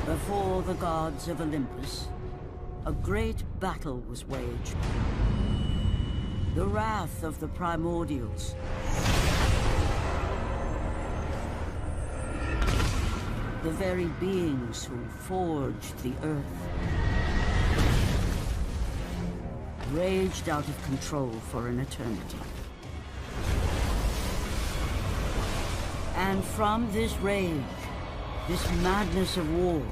Before the gods of Olympus, a great battle was waged. The wrath of the primordials. The very beings who forged the earth. Raged out of control for an eternity. And from this rage, this madness of war,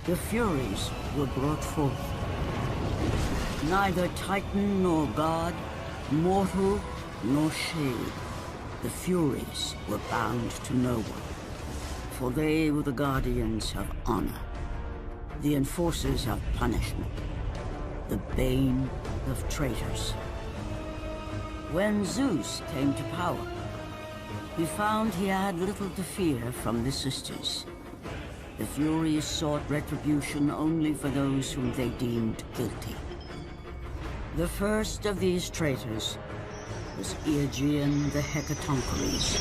the Furies were brought forth. Neither Titan nor God, mortal nor shade, the Furies were bound to no one. For they were the guardians of honor, the enforcers of punishment, the bane of traitors. When Zeus came to power, he found he had little to fear from the sisters. The Furies sought retribution only for those whom they deemed guilty. The first of these traitors was Aegean the Hecatoncheires.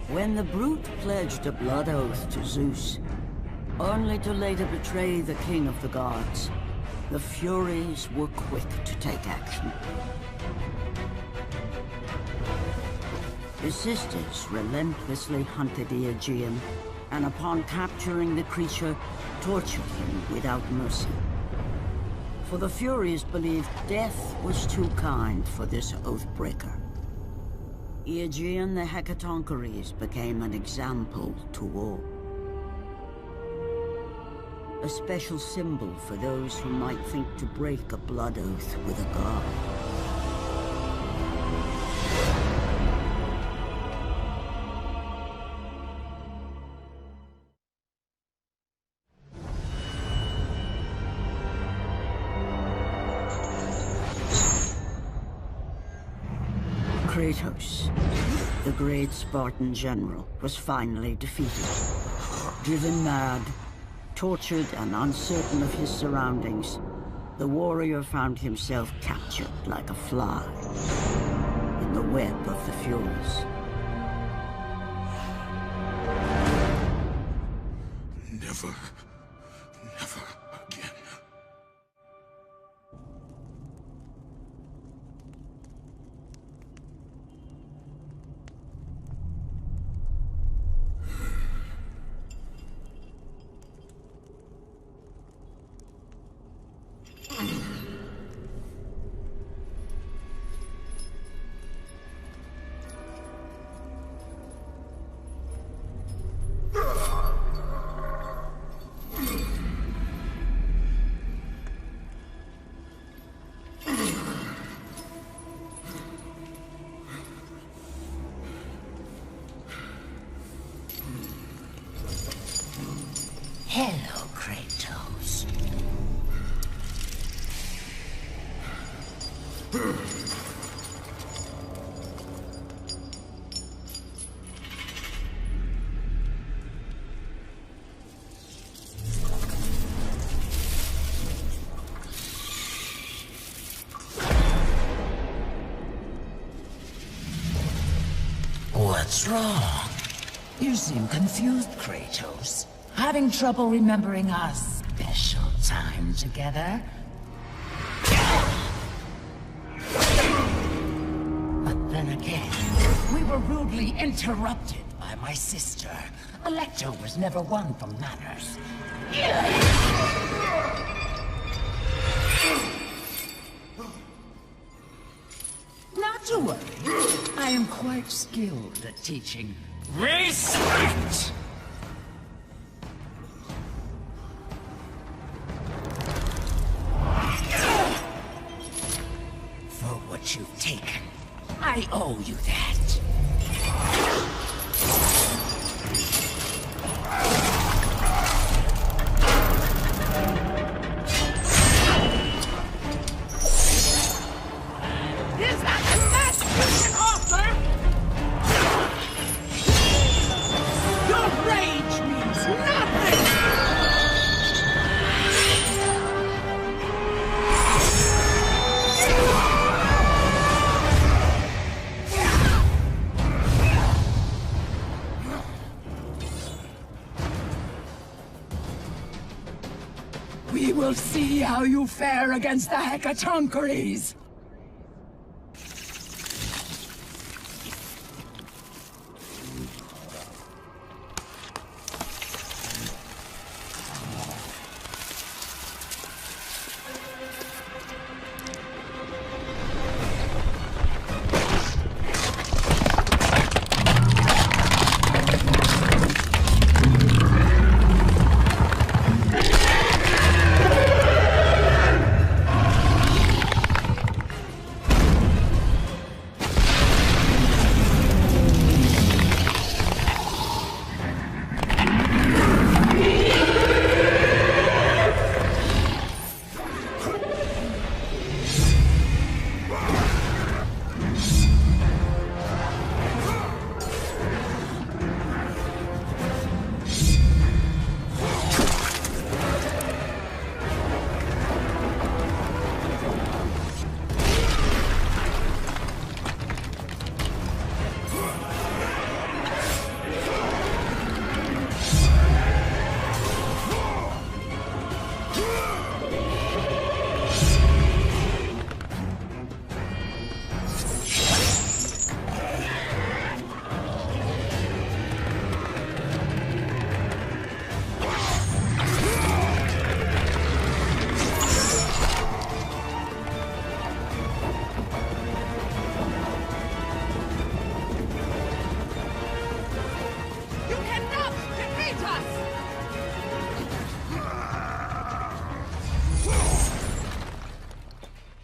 When the brute pledged a blood oath to Zeus, only to later betray the king of the gods, the Furies were quick to take action. The sisters relentlessly hunted Aegean, and upon capturing the creature, tortured him without mercy. For the Furies believed death was too kind for this oathbreaker. Aegean the Hecatoncheires became an example to all. A special symbol for those who might think to break a blood oath with a god. Kratos, the great Spartan general, was finally defeated. Driven mad, tortured and uncertain of his surroundings, the warrior found himself captured like a fly in the web of the Furies. Never again. Hello, Kratos. What's wrong? You seem confused, Kratos. Having trouble remembering our special time together? But then again, we were rudely interrupted by my sister. A leftovers never won from manners. Not to worry. I am quite skilled at teaching respect. For what you've taken, I owe you that. Is that the best you can offer? Your rage means nothing! We will see how you fare against the Hecatoncheires!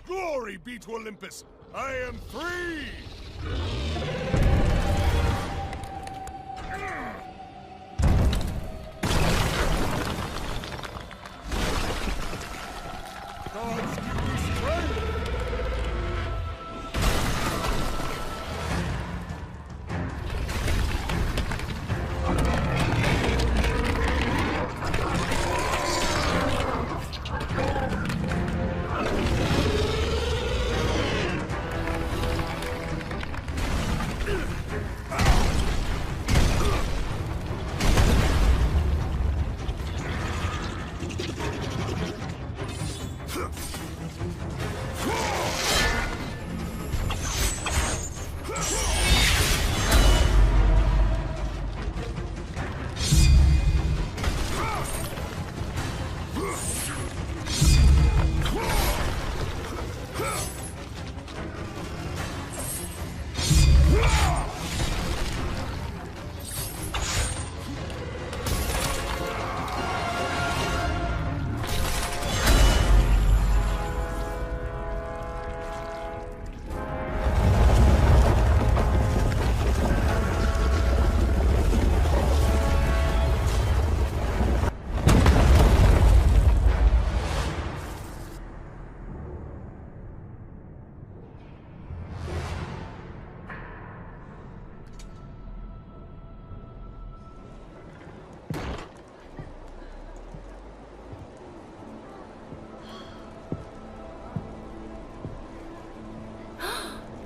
Glory be to Olympus! I am free! Gods give me strength!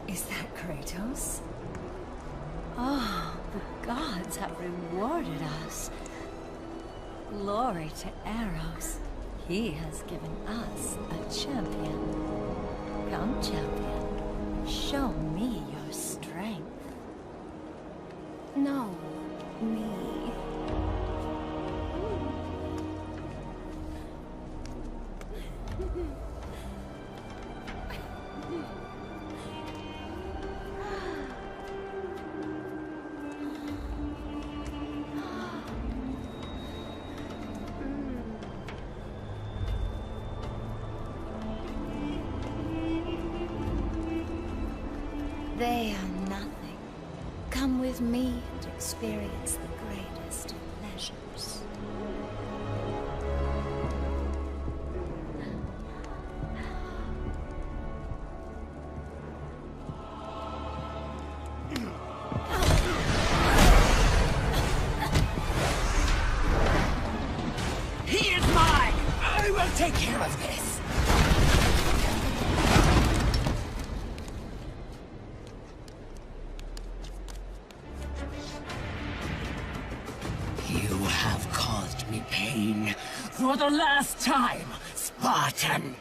Is that Kratos? Oh, the gods have rewarded us. Glory to Eros. He has given us a champion. Come, champion. Show me your strength. No, me. They are nothing. Come with me and experience the greatest of pleasures. He is mine! I will take care of this! You have caused me pain. For the last time, Spartan!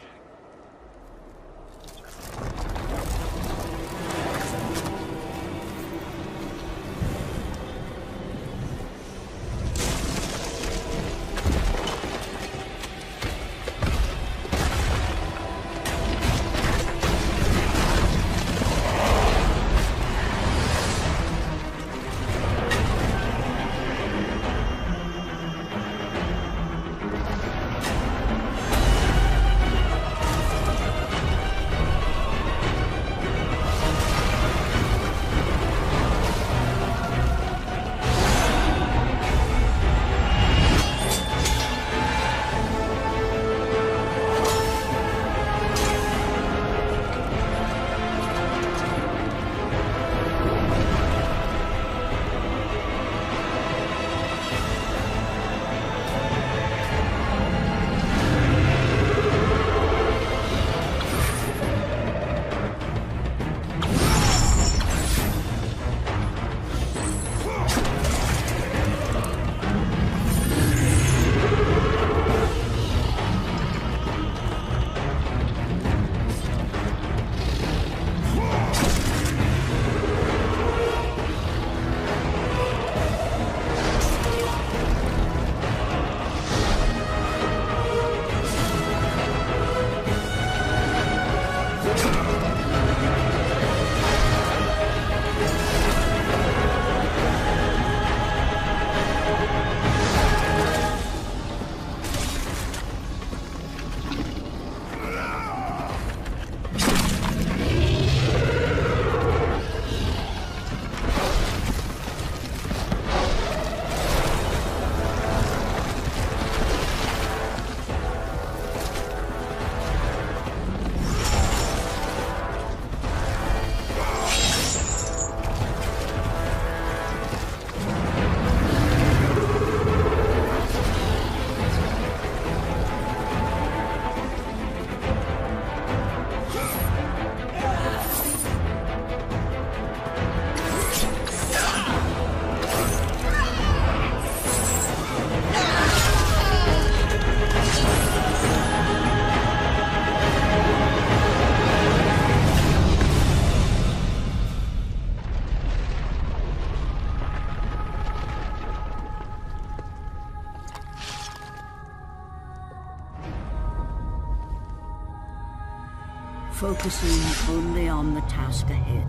Focusing only on the task ahead,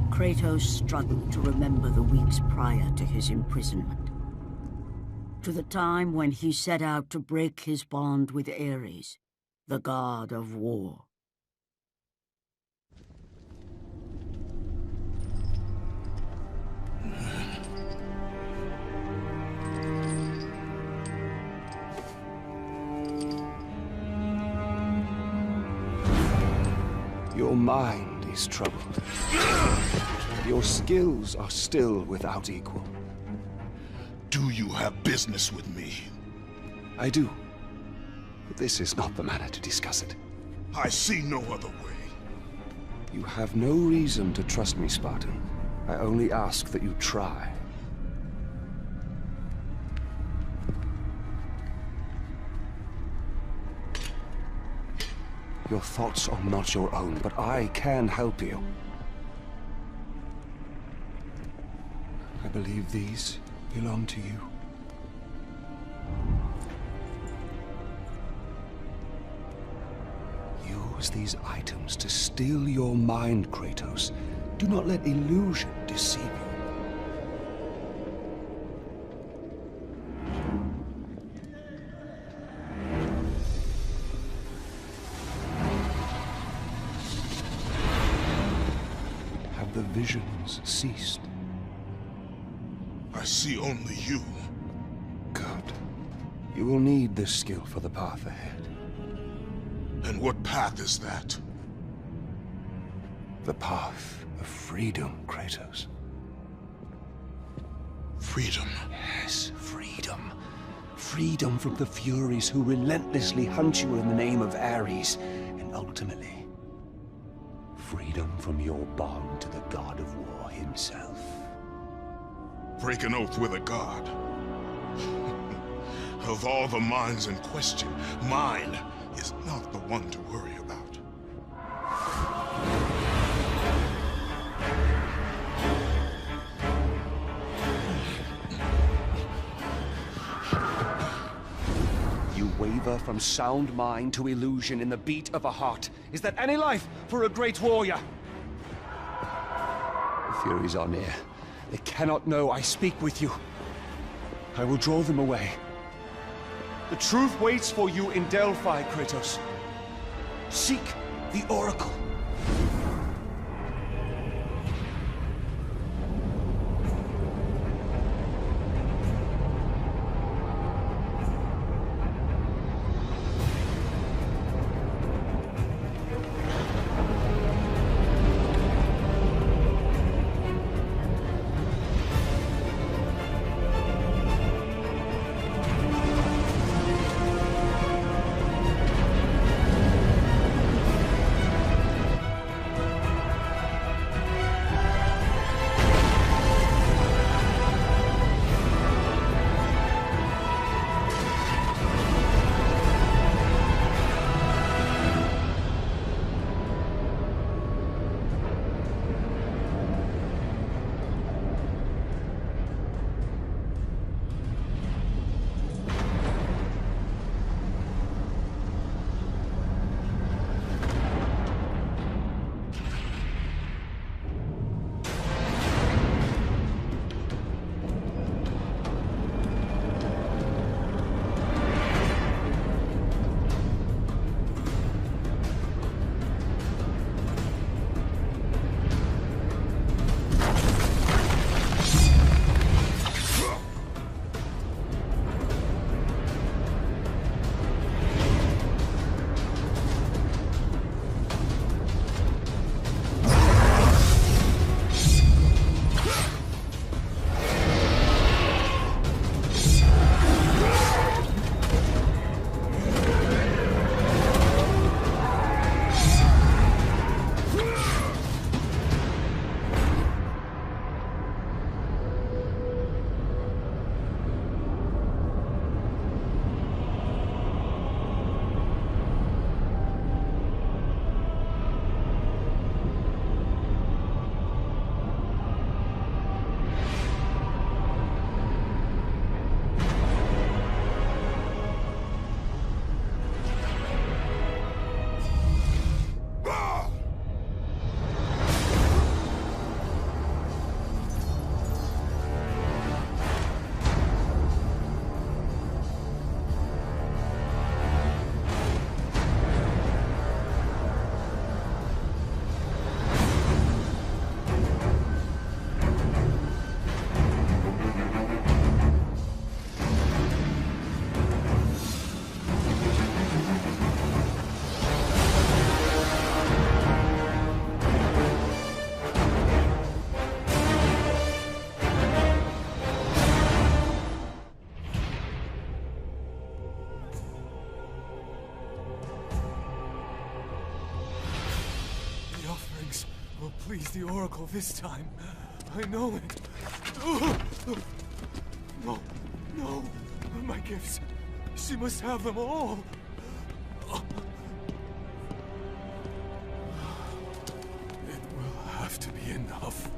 Kratos struggled to remember the weeks prior to his imprisonment. To the time when he set out to break his bond with Ares, the god of war. Your mind is troubled. Your skills are still without equal. Do you have business with me? I do. But this is not the manner to discuss it. I see no other way. You have no reason to trust me, Spartan. I only ask that you try. Your thoughts are not your own, but I can help you. I believe these belong to you. Use these items to steal your mind, Kratos. Do not let illusion deceive you. Have the visions ceased? I see only you. Good. You will need this skill for the path ahead. And what path is that? The path of freedom, Kratos. Freedom. Yes, freedom. Freedom from the Furies who relentlessly hunt you in the name of Ares. And ultimately, freedom from your bond to the god of war himself. Break an oath with a god. Of all the minds in question, mine is not the one to worry about. You waver from sound mind to illusion in the beat of a heart. Is that any life for a great warrior? The Furies are near. They cannot know I speak with you. I will draw them away. The truth waits for you in Delphi, Kratos. Seek the Oracle. Please the Oracle this time. I know it. No, no. My gifts. She must have them all. It will have to be enough.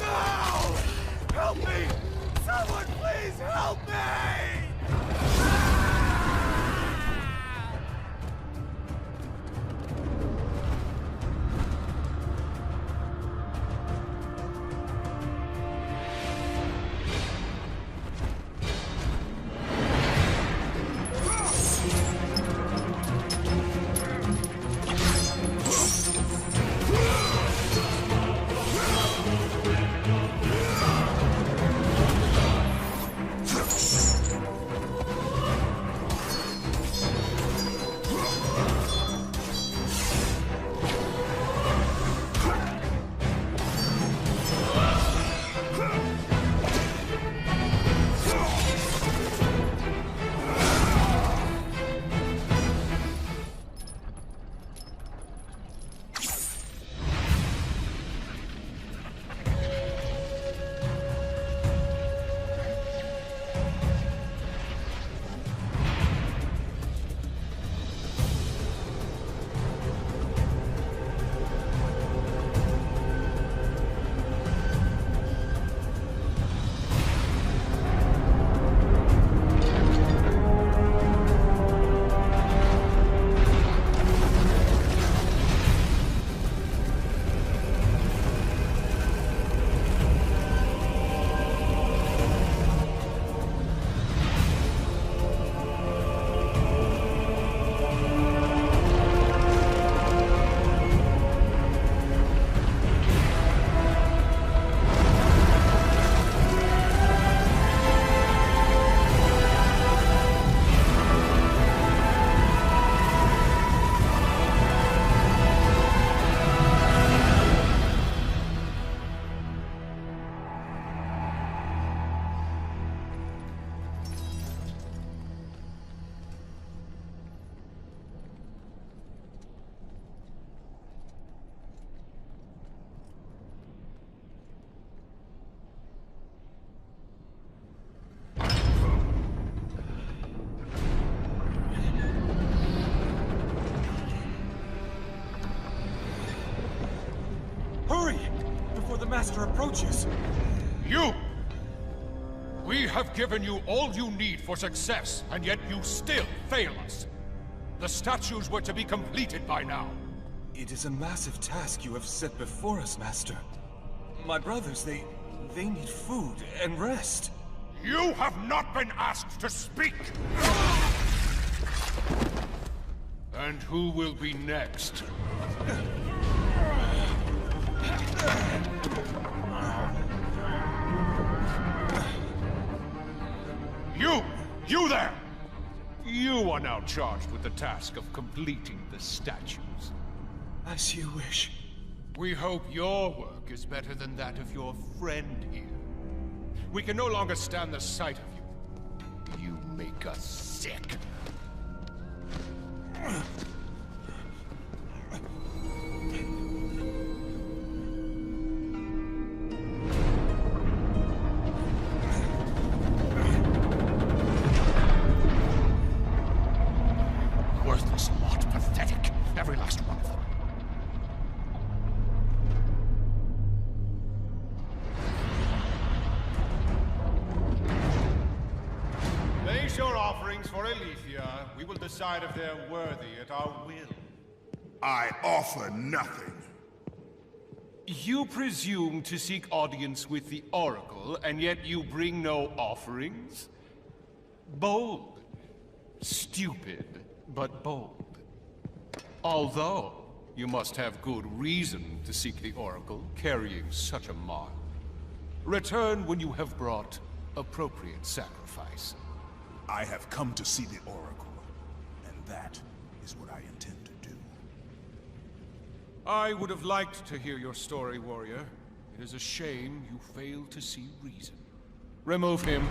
No! Help me! Someone please help me! Master approaches. You! We have given you all you need for success, and yet you still fail us. The statues were to be completed by now. It is a massive task you have set before us, Master. My brothers, they need food and rest. You have not been asked to speak! And who will be next? You there! You are now charged with the task of completing the statues. As you wish. We hope your work is better than that of your friend here. We can no longer stand the sight of you. You make us sick. Worthless lot, pathetic. Every last one of them. Place your offerings for Aletheia. We will decide if they're worthy at our will. I offer nothing. You presume to seek audience with the Oracle, and yet you bring no offerings? Bold. Stupid, but bold. Although, you must have good reason to seek the Oracle, carrying such a mark. Return when you have brought appropriate sacrifice. I have come to see the Oracle, and that is what I intend to do. I would have liked to hear your story, warrior. It is a shame you failed to see reason. Remove him.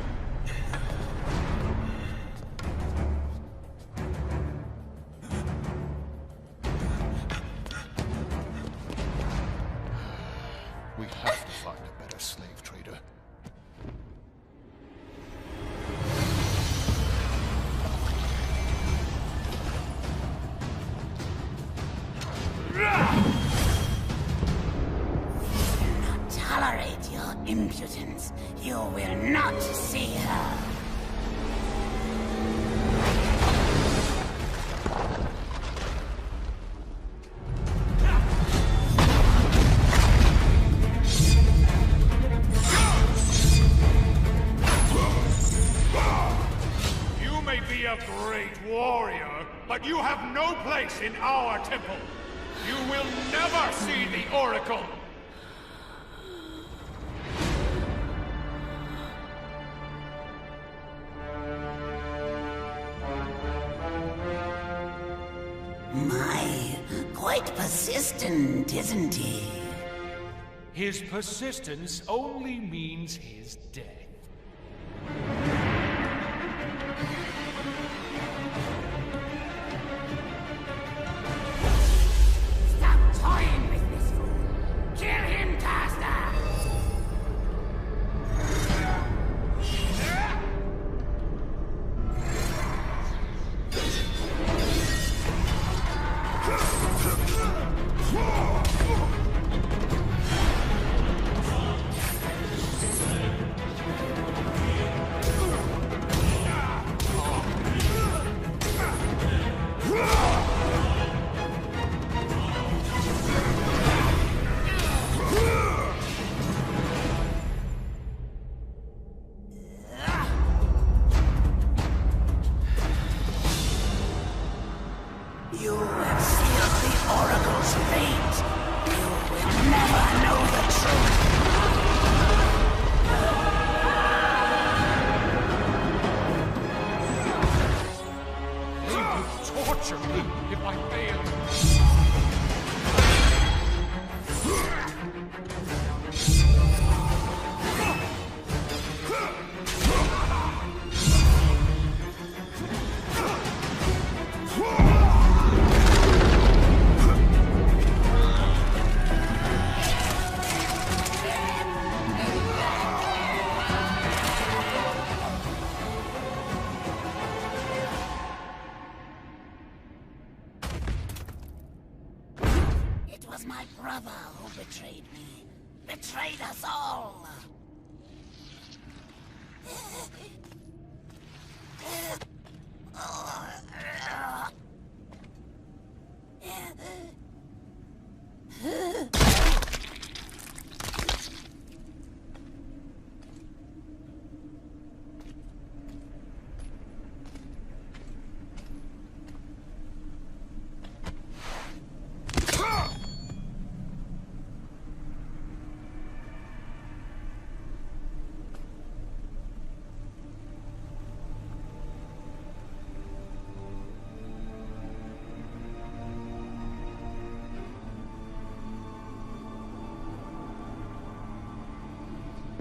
We have to find a better slave trader. Tolerate your impudence. You will not see her. You may be a great warrior, but you have no place in our temple. You will never see the Oracle. My, quite persistent, isn't he? His persistence only means his death. Stop toying with this fool! Kill him, Caster! You have sealed the Oracle's fate. You will never know the truth. They will torture me if I fail. It was my brother who betrayed me. betrayed us all!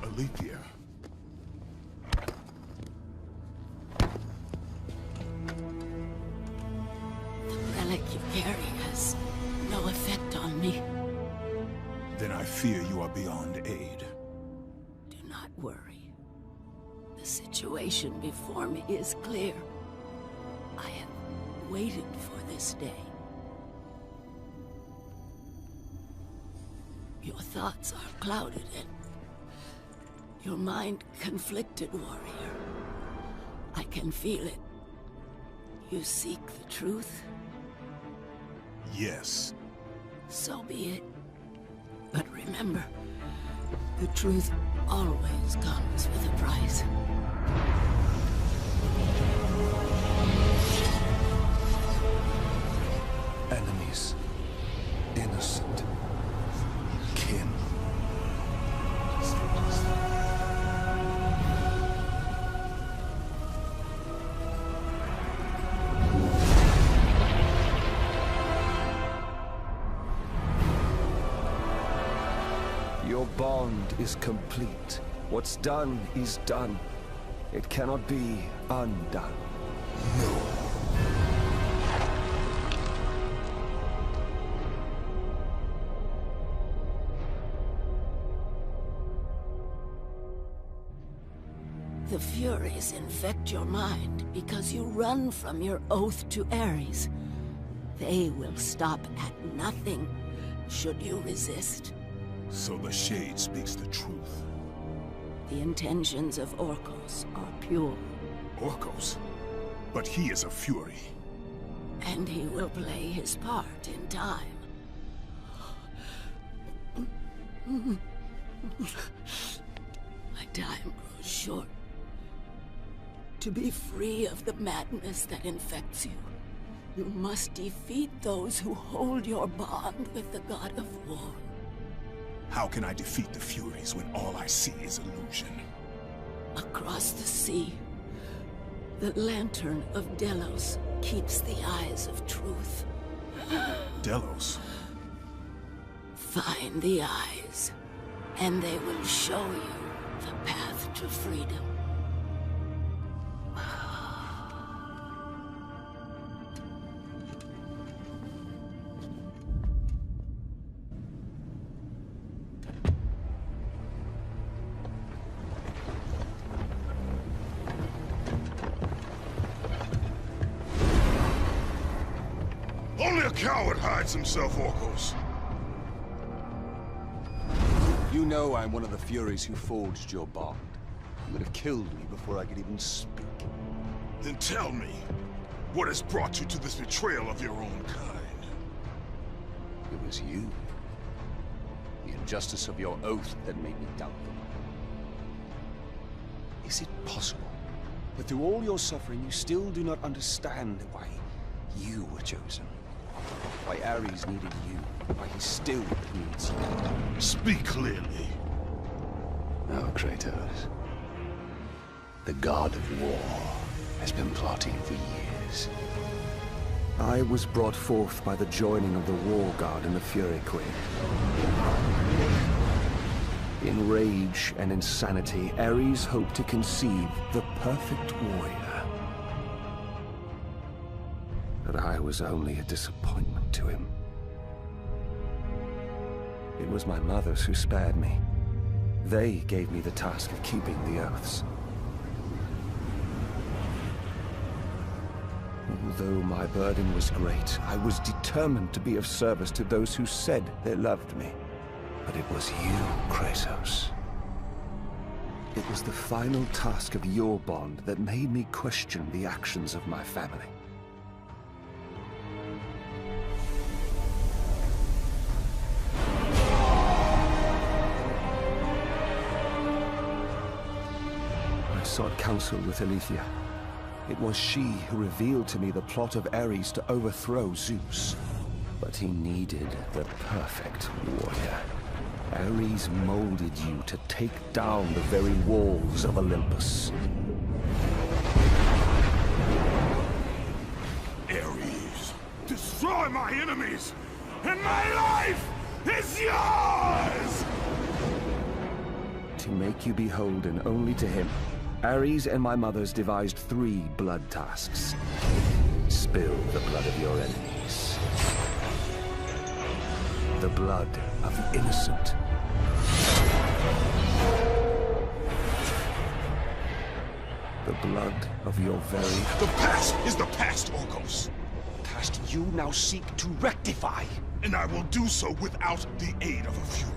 Alethea. The relic you carry has no effect on me. Then I fear you are beyond aid. Do not worry. The situation before me is clear. I have waited for this day. Your thoughts are clouded and your mind conflicted, warrior. I can feel it. You seek the truth? Yes. So be it. But remember, the truth always comes with a price. Enemies. Innocent. Kin. Your bond is complete. What's done is done. It cannot be undone. No. The Furies infect your mind because you run from your oath to Ares. They will stop at nothing should you resist. So the Shade speaks the truth. The intentions of Orcos are pure. Orcos? But he is a Fury. And he will play his part in time. My time grows short. To be free of the madness that infects you, you must defeat those who hold your bond with the God of War. How can I defeat the Furies when all I see is illusion? Across the sea, the lantern of Delos keeps the eyes of truth. Delos? Find the eyes, and they will show you the path to freedom. Only a coward hides himself, Orcos. You know I'm one of the Furies who forged your bond. You would have killed me before I could even speak. Then tell me, what has brought you to this betrayal of your own kind? It was you. The injustice of your oath that made me doubt them. Is it possible that through all your suffering you still do not understand why you were chosen? Why Ares needed you, why he still needs you? Speak clearly. Oh, Kratos. The god of war has been plotting for years. I was brought forth by the joining of the War God and the Fury Queen. In rage and insanity, Ares hoped to conceive the perfect warrior. But I was only a disappointment to him. It was my mothers who spared me. They gave me the task of keeping the oaths. Although my burden was great, I was determined to be of service to those who said they loved me. But it was you, Kratos. It was the final task of your bond that made me question the actions of my family. I sought counsel with Aletheia. It was she who revealed to me the plot of Ares to overthrow Zeus. But he needed the perfect warrior. Ares molded you to take down the very walls of Olympus. Ares, destroy my enemies, and my life is yours! To make you beholden only to him, Ares and my mothers devised 3 blood tasks. Spill the blood of your enemies. The blood of the innocent. The blood of your very... The past is the past, Orcos. past you now seek to rectify. And I will do so without the aid of a Fury.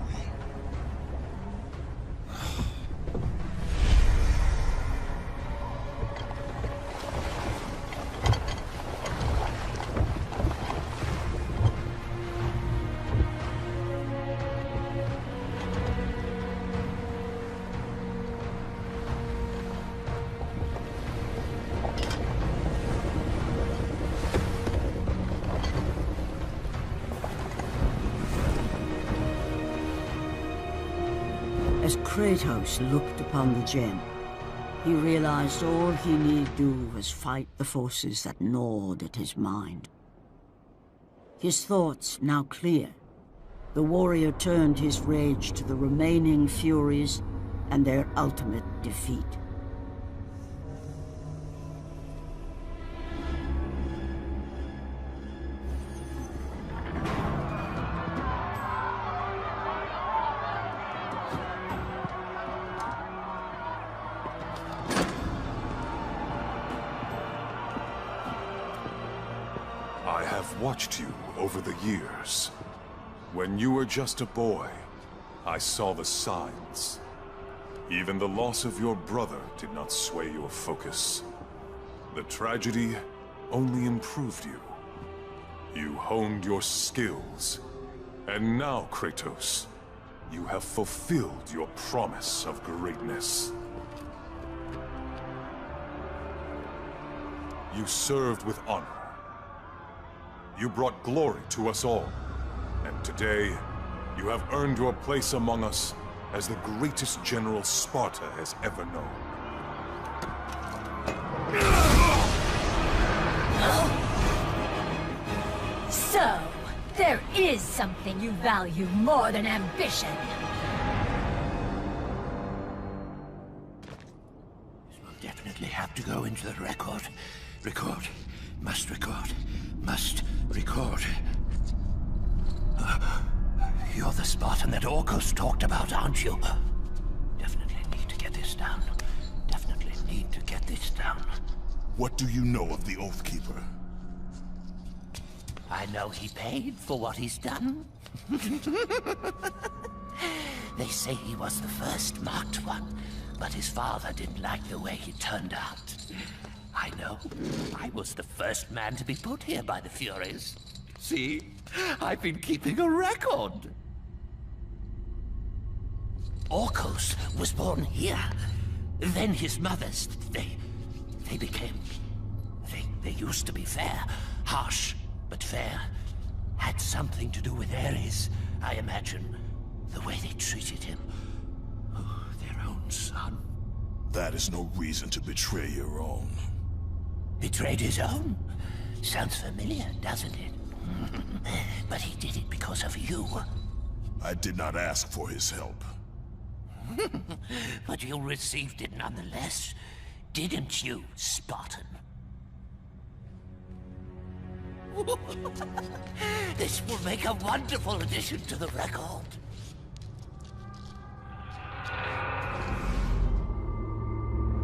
As Kratos looked upon the gem, he realized all he need do was fight the forces that gnawed at his mind. His thoughts now clear, the warrior turned his rage to the remaining Furies and their ultimate defeat. I have watched you over the years. When you were just a boy, I saw the signs. Even the loss of your brother did not sway your focus. The tragedy only improved you. You honed your skills. And now, Kratos, you have fulfilled your promise of greatness. You served with honor. You brought glory to us all. And today, you have earned your place among us as the greatest general Sparta has ever known. So, there is something you value more than ambition. This will definitely have to go into the record. Record. Must record. Must record. You're the Spartan that Orcos talked about, aren't you? Definitely need to get this down. Definitely need to get this down. What do you know of the Oathkeeper? I know he paid for what he's done. They say he was the first marked one, but his father didn't like the way he turned out. I know. I was the first man to be put here by the Furies. See? I've been keeping a record. Orcos was born here. Then his mothers, they became... They used to be fair. Harsh, but fair. Had something to do with Ares, I imagine. The way they treated him. Oh, their own son. That is no reason to betray your own. Betrayed his own? Sounds familiar, doesn't it? But he did it because of you. I did not ask for his help. But you received it nonetheless, didn't you, Spartan? This will make a wonderful addition to the record.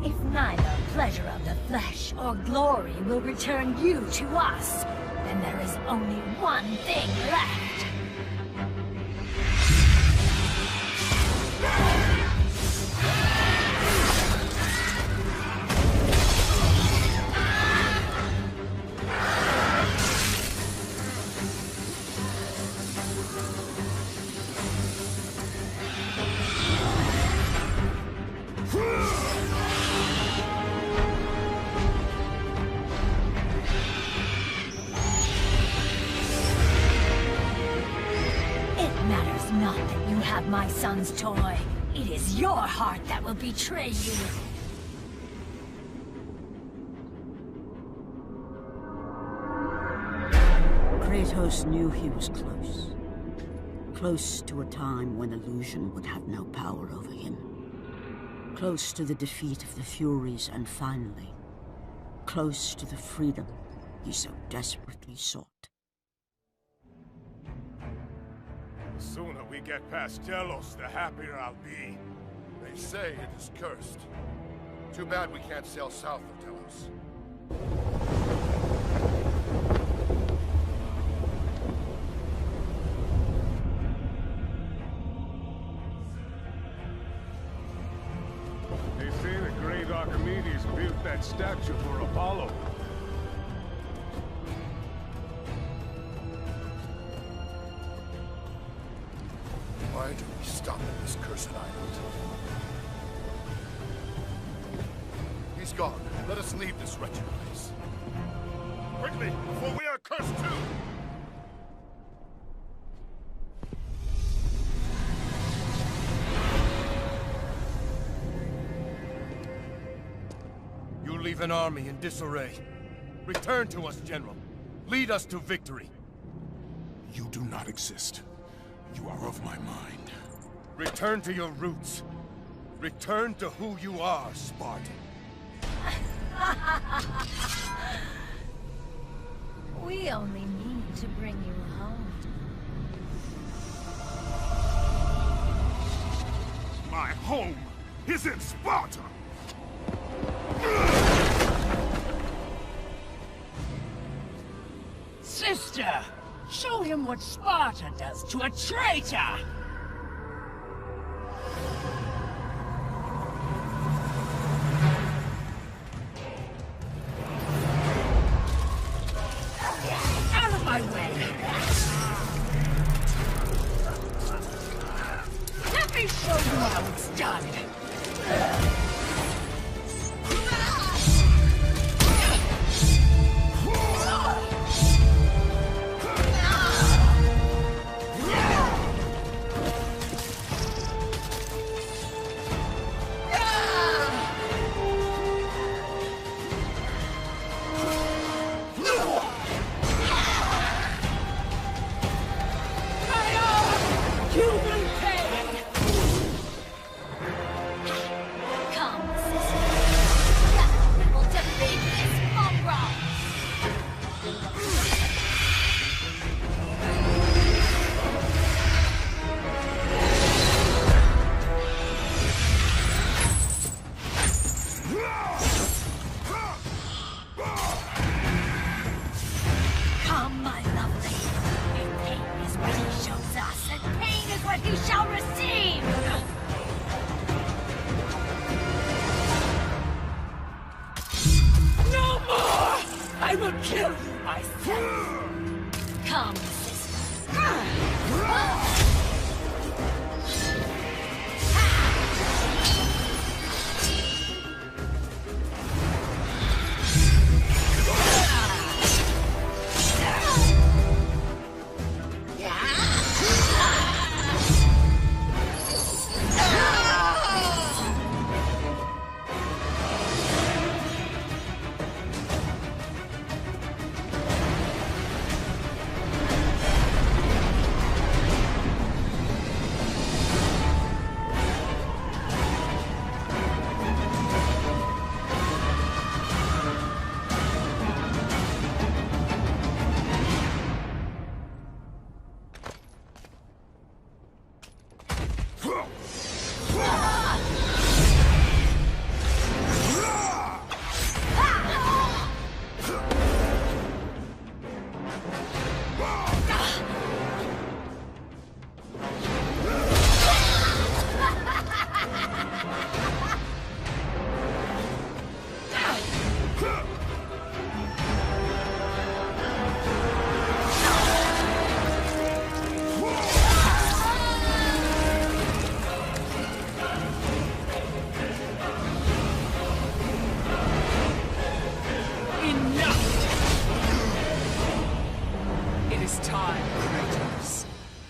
If neither pleasure of the flesh or glory will return you to us, then there is only one thing left. not that you have my son's toy. It is your heart that will betray you. Kratos knew he was close. Close to a time when illusion would have no power over him. Close to the defeat of the Furies, and finally, close to the freedom he so desperately sought. The sooner we get past Delos, the happier I'll be. They say it is cursed. Too bad we can't sail south of Delos. They say the great Archimedes built that statue for Apollo. Why do we stop at this cursed island? He's gone. Let us leave this wretched place. Quickly, before we are cursed too! You leave an army in disarray. Return to us, General. Lead us to victory. You do not exist. You are of my mind. Return to your roots. Return to who you are, Spartan. We only mean to bring you home. My home is in Sparta! Sister! Show him what Sparta does to a traitor! Out of my way! Let me show you how it's done!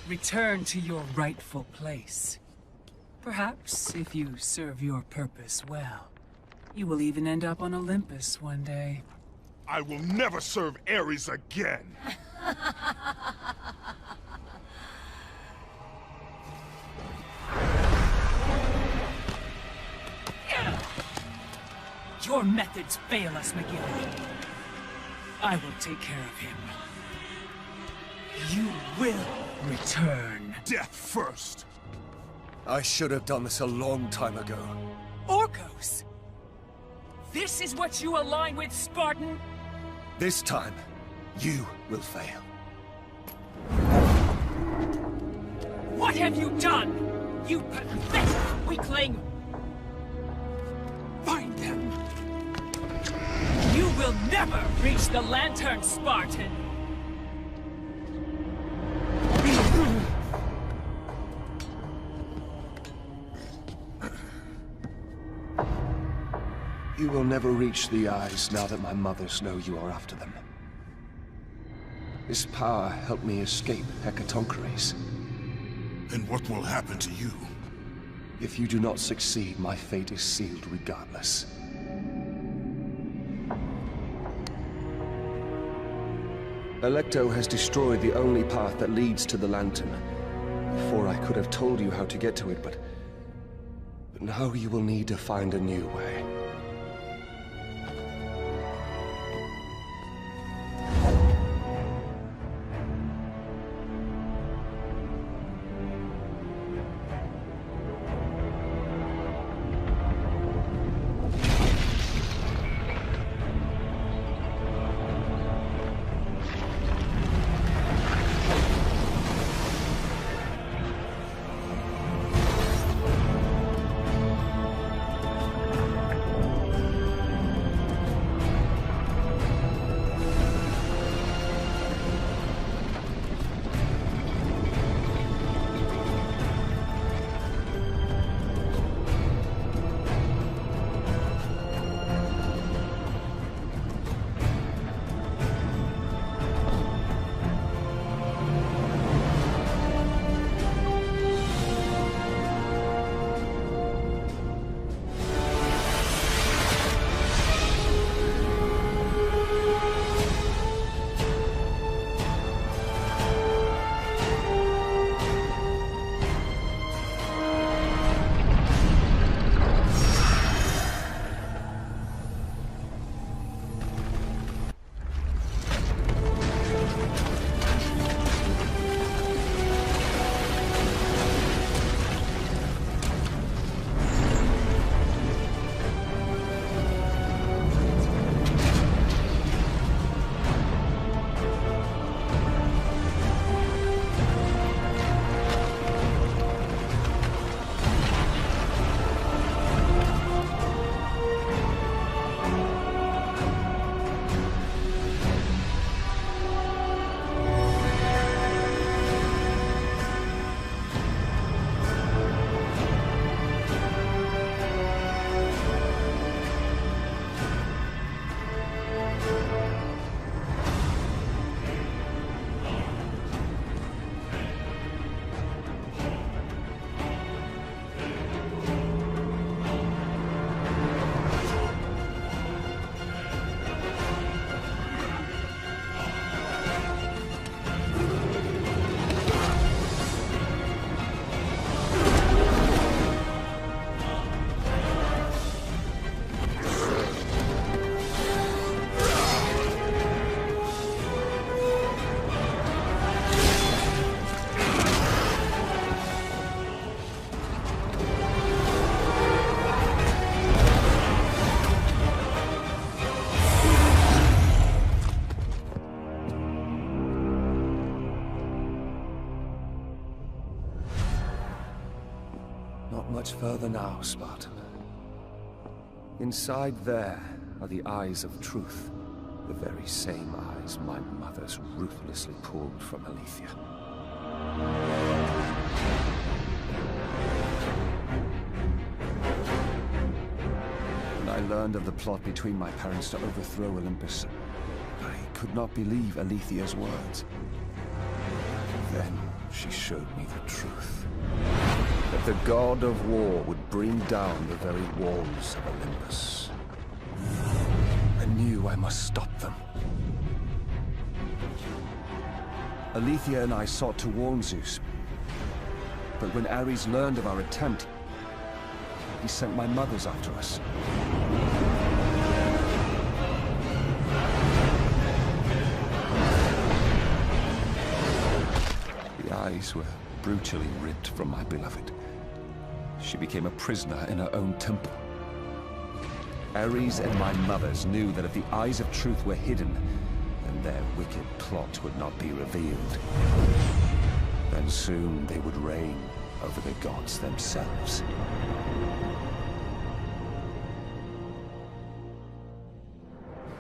Return to your rightful place. Perhaps, if you serve your purpose well, you will even end up on Olympus one day. I will never serve Ares again! Your methods fail us, McGill. I will take care of him. You will return. Death first! I should have done this a long time ago. Orcos! This is what you align with, Spartan? This time, you will fail. What have you done? You pathetic weakling! Find them! You will never reach the Lantern, Spartan! You will never reach the eyes now that my mothers know you are after them. This power helped me escape Hecatoncheires. And what will happen to you? If you do not succeed, my fate is sealed regardless. Alecto has destroyed the only path that leads to the Lantern. Before I could have told you how to get to it, but now you will need to find a new way. Not much further now, Spartan. Inside there are the eyes of truth. The very same eyes my mothers ruthlessly pulled from Aletheia. When I learned of the plot between my parents to overthrow Olympus, I could not believe Aletheia's words. Then she showed me the truth. That the god of war would bring down the very walls of Olympus. I knew I must stop them. Aletheia and I sought to warn Zeus. But when Ares learned of our attempt, he sent my mothers after us. The eyes were brutally ripped from my beloved. She became a prisoner in her own temple. Ares and my mothers knew that if the eyes of truth were hidden, then their wicked plot would not be revealed. Then soon they would reign over the gods themselves.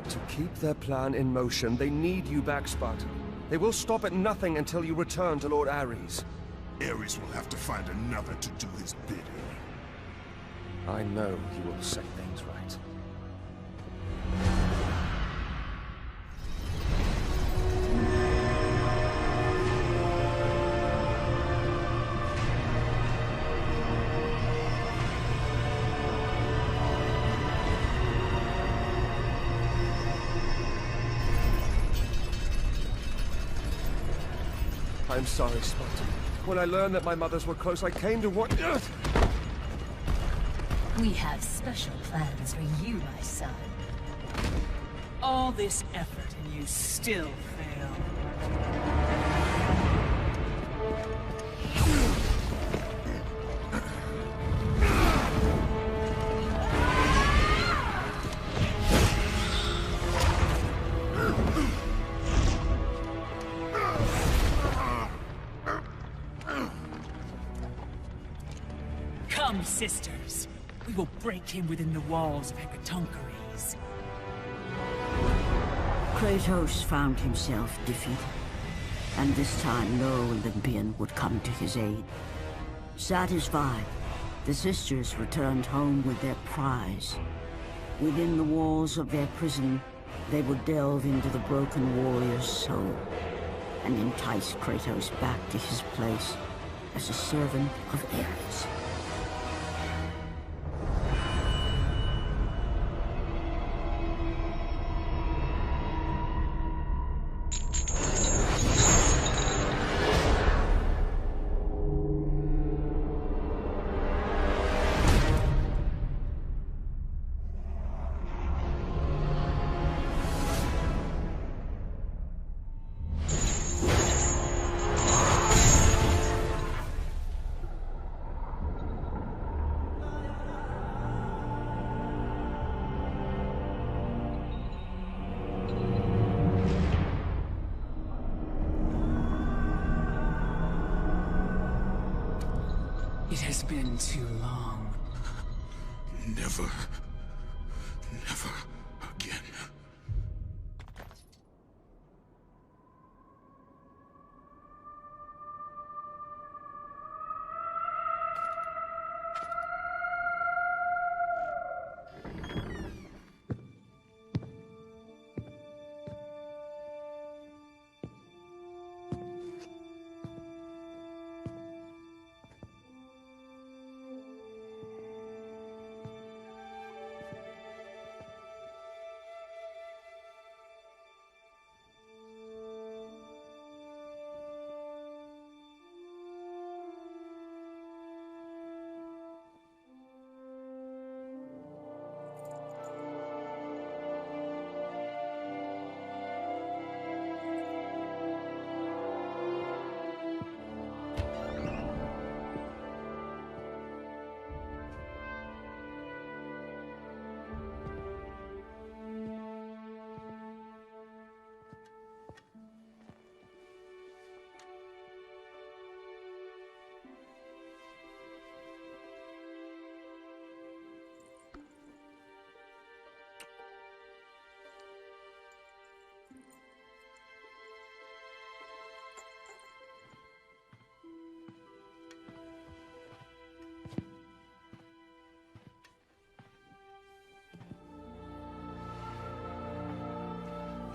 To keep their plan in motion, they need you back, Spartan. They will stop at nothing until you return to Lord Ares. Ares will have to find another to do his bidding. I know he will set things right. I'm sorry, Spartan. When I learned that my mothers were close, I came to what... We have special plans for you, my son. All this effort and you still fail. Come, sisters. We will break him within the walls of Hecatoncheires. Kratos found himself defeated, and this time no Olympian would come to his aid. Satisfied, the sisters returned home with their prize. Within the walls of their prison, they would delve into the broken warrior's soul and entice Kratos back to his place as a servant of Ares. It has been too long. Never again.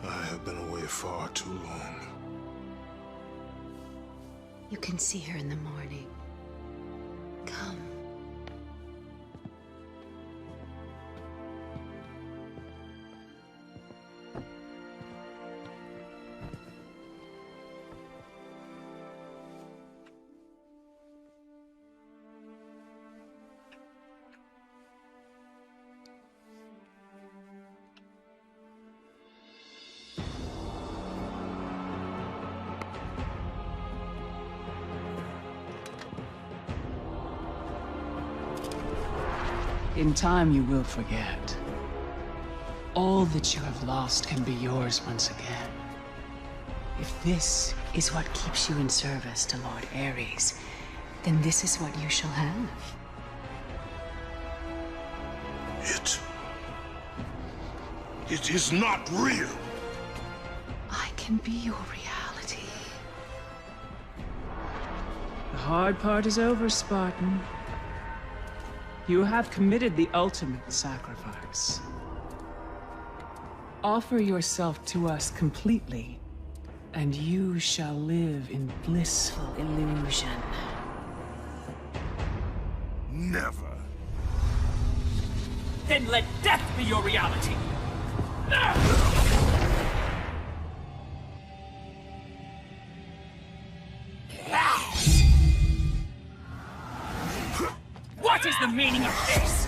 I have been away far too long. You can see her in the morning. Come. In time, you will forget. All that you have lost can be yours once again. If this is what keeps you in service to Lord Ares, then this is what you shall have. It is not real. I can be your reality. The hard part is over, Spartan. You have committed the ultimate sacrifice. Offer yourself to us completely, and you shall live in blissful illusion. Never. Then let death be your reality! What is the meaning of this?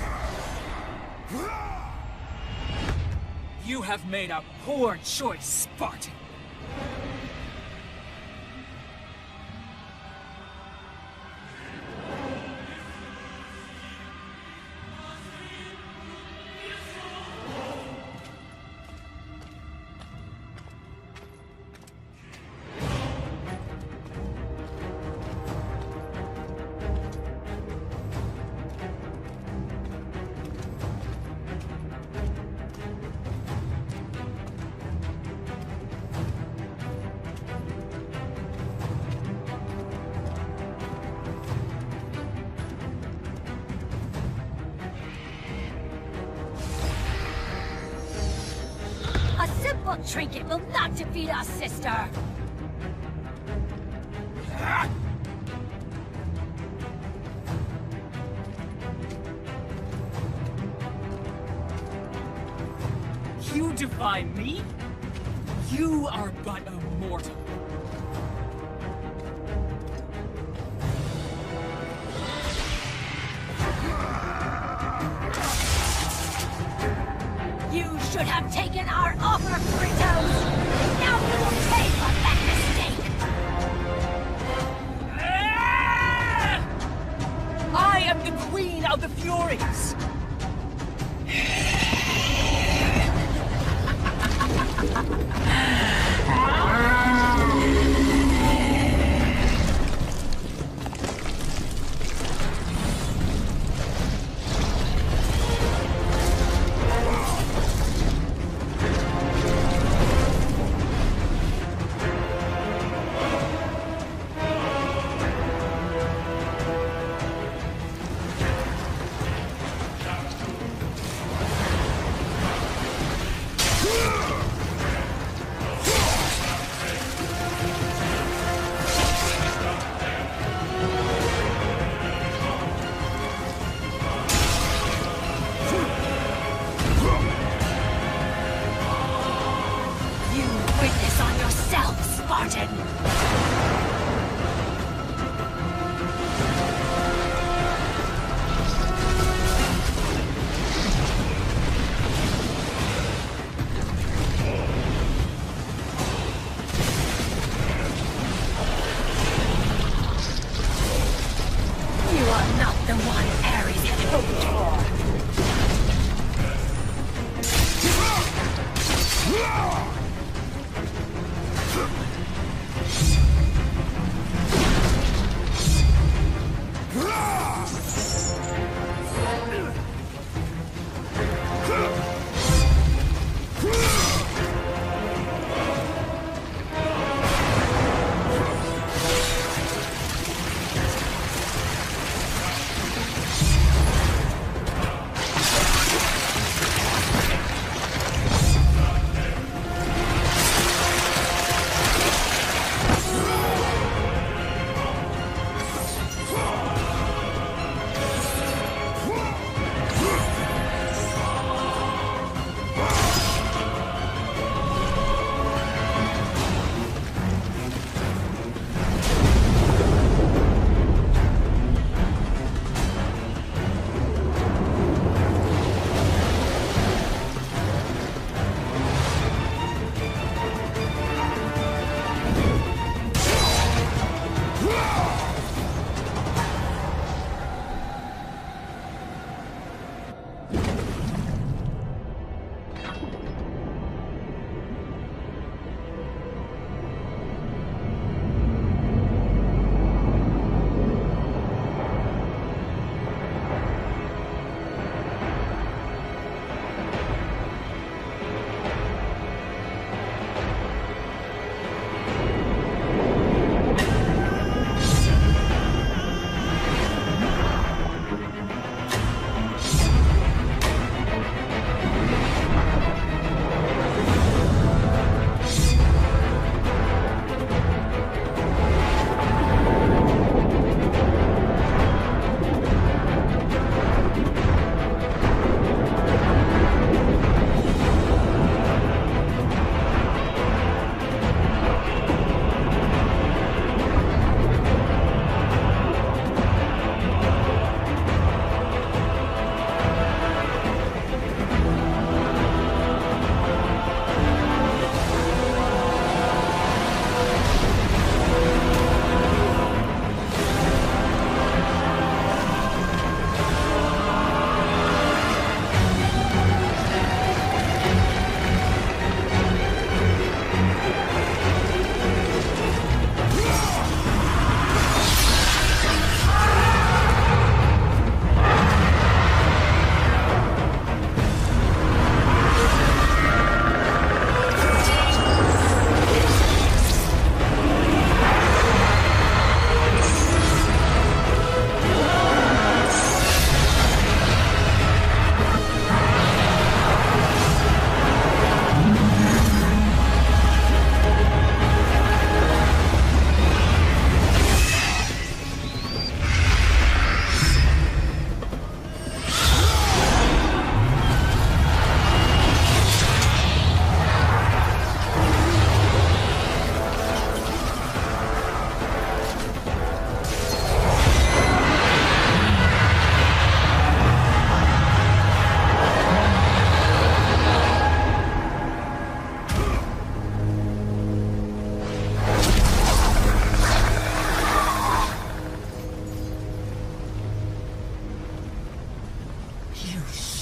You have made a poor choice, Spartan. Trinket will not defeat us, sister! You defy me? You are but a mortal. You should have taken our offer, Kratos! Now you will pay for that mistake! I am the Queen of the Furies!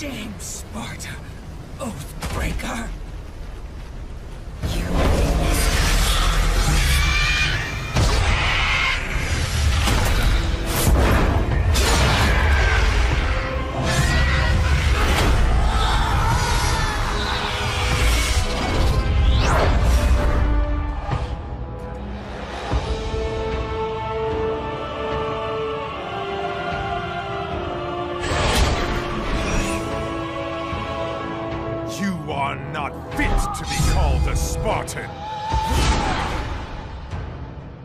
shame, Sparta, Oathbreaker! You are not fit to be called a Spartan!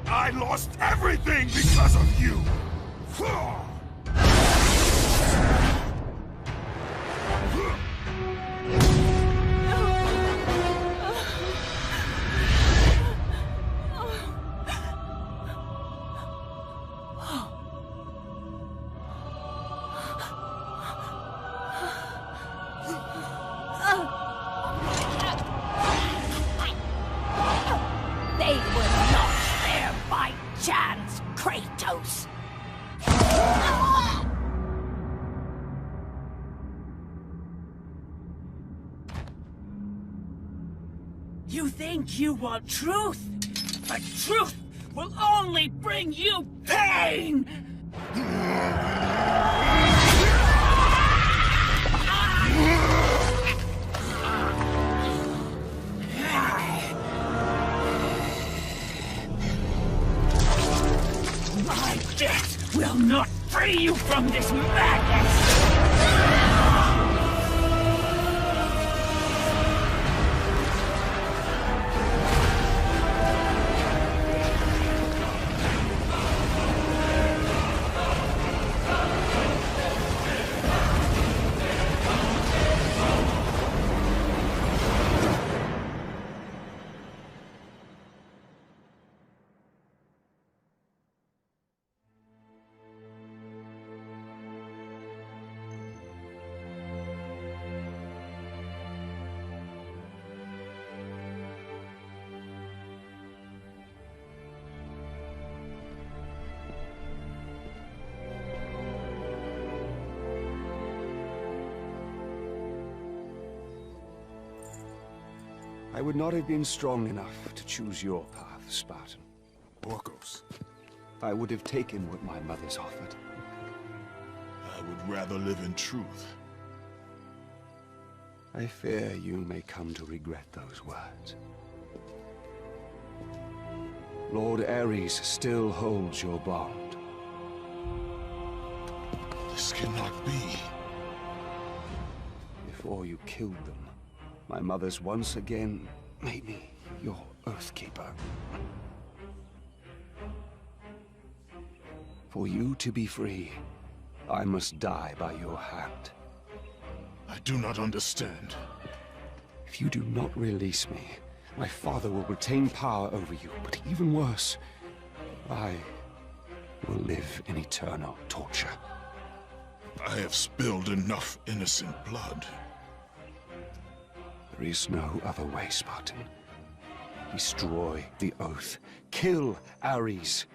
I lost everything because of you! They were not there by chance, Kratos! You think you want truth? But truth will only bring you pain! My death will not free you from this madness! I would not have been strong enough to choose your path, Spartan. Orcos. I would have taken what my mother's offered. I would rather live in truth. I fear you may come to regret those words. Lord Ares still holds your bond. This cannot be. Before you killed them, my mother's once again made me your Oathkeeper. For you to be free, I must die by your hand. I do not understand. If you do not release me, my father will retain power over you, but even worse, I will live in eternal torture. I have spilled enough innocent blood. There is no other way, Spartan. Destroy the Oath. Kill Ares.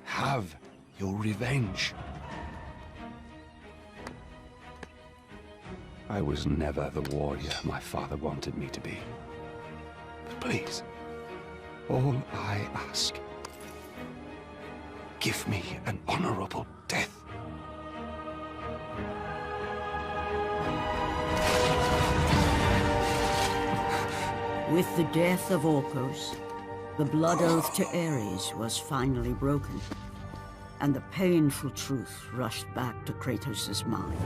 Have your revenge. I was never the warrior my father wanted me to be. But please, all I ask, give me an honorable death. With the death of Orcos, the blood oath to Ares was finally broken, and the painful truth rushed back to Kratos' mind.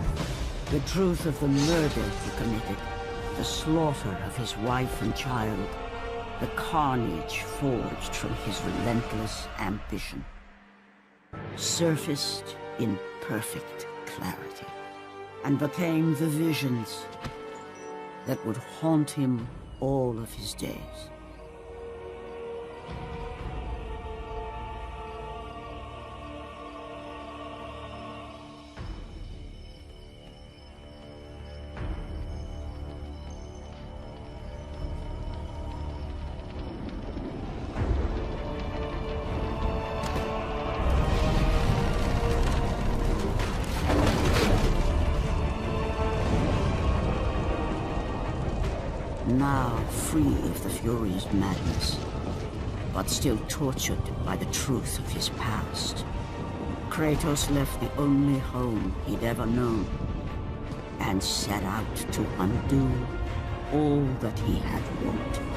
The truth of the murder he committed, the slaughter of his wife and child, the carnage forged from his relentless ambition, surfaced in perfect clarity, and became the visions that would haunt him all of his days. now free of the Fury's madness, but still tortured by the truth of his past. Kratos left the only home he'd ever known, and set out to undo all that he had wrought.